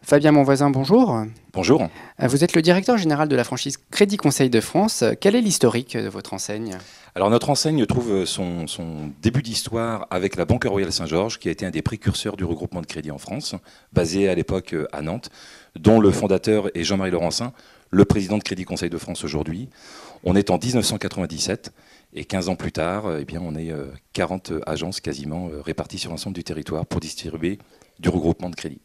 Fabien Monvoisin, bonjour. Bonjour. Vous êtes le directeur général de la franchise Crédit Conseil de France. Quel est l'historique de votre enseigne? Alors notre enseigne trouve son début d'histoire avec la Banque Royale Saint-Georges, qui a été un des précurseurs du regroupement de crédit en France, basé à l'époque à Nantes, dont le fondateur est Jean-Marie Laurencin, le président de Crédit Conseil de France aujourd'hui. On est en 1997 et 15 ans plus tard, on est 40 agences quasiment réparties sur l'ensemble du territoire pour distribuer du regroupement de crédit.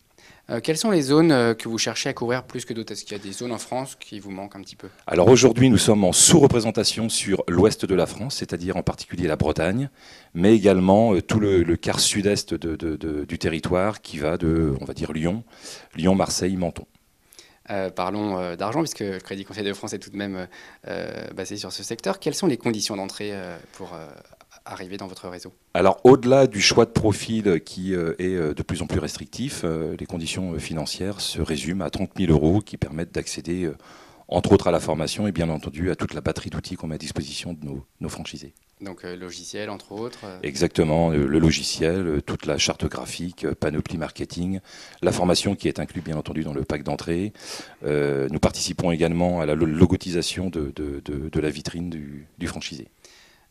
Quelles sont les zones que vous cherchez à couvrir plus que d'autres? Est-ce qu'il y a des zones en France qui vous manquent un petit peu? Alors aujourd'hui, nous sommes en sous-représentation sur l'ouest de la France, c'est-à-dire en particulier la Bretagne, mais également tout le quart sud-est du territoire qui va de, on va dire, Lyon, Marseille, Menton. Parlons d'argent, puisque le Crédit Conseil de France est tout de même basé sur ce secteur. Quelles sont les conditions d'entrée pour arriver dans votre réseau? Alors au-delà du choix de profil qui est de plus en plus restrictif, les conditions financières se résument à 30 000 € qui permettent d'accéder entre autres à la formation et bien entendu à toute la batterie d'outils qu'on met à disposition de nos franchisés. Donc logiciel entre autres. Exactement, le logiciel, toute la charte graphique, panoplie marketing, la formation qui est inclue bien entendu dans le pack d'entrée. Nous participons également à la logotisation de la vitrine du franchisé.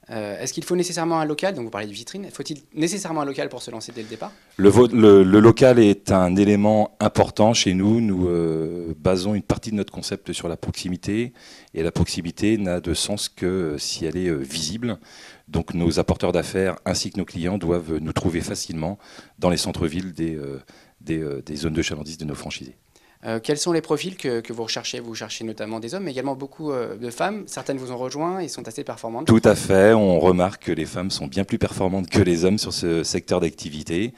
Est-ce qu'il faut nécessairement un local? Donc vous parlez de vitrine. Faut-il nécessairement un local pour se lancer dès le départ? Le local est un élément important chez nous. Nous basons une partie de notre concept sur la proximité. Et la proximité n'a de sens que si elle est visible. Donc nos apporteurs d'affaires ainsi que nos clients doivent nous trouver facilement dans les centres-villes des zones de chalandise de nos franchisés. Quels sont les profils que vous recherchez? Vous cherchez notamment des hommes, mais également beaucoup de femmes. Certaines vous ont rejoint et sont assez performantes. Tout à fait. On remarque que les femmes sont bien plus performantes que les hommes sur ce secteur d'activité.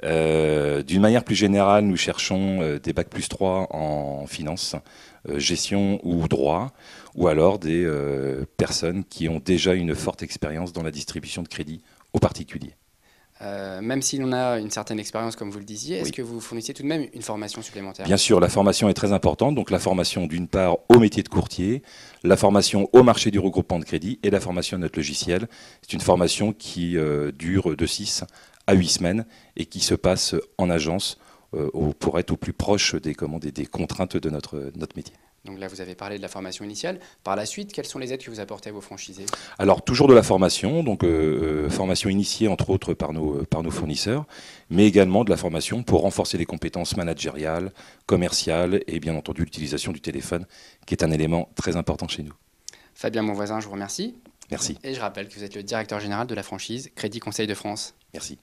D'une manière plus générale, nous cherchons des bac plus 3 en finance, gestion ou droit, ou alors des personnes qui ont déjà une forte expérience dans la distribution de crédit aux particuliers. Même si l'on a une certaine expérience, comme vous le disiez, est-ce Oui. que vous fournissez tout de même une formation supplémentaire? Bien sûr, la formation est très importante. Donc la formation d'une part au métier de courtier, la formation au marché du regroupement de crédit et la formation à notre logiciel. C'est une formation qui dure de 6 à 8 semaines et qui se passe en agence pour être au plus proche des contraintes de notre métier. Donc là, vous avez parlé de la formation initiale. Par la suite, quelles sont les aides que vous apportez à vos franchisés? Alors toujours de la formation, donc formation initiée entre autres par nos fournisseurs, mais également de la formation pour renforcer les compétences managériales, commerciales et bien entendu l'utilisation du téléphone, qui est un élément très important chez nous. Fabien Monvoisin, je vous remercie. Merci. Et je rappelle que vous êtes le directeur général de la franchise Crédit Conseil de France. Merci.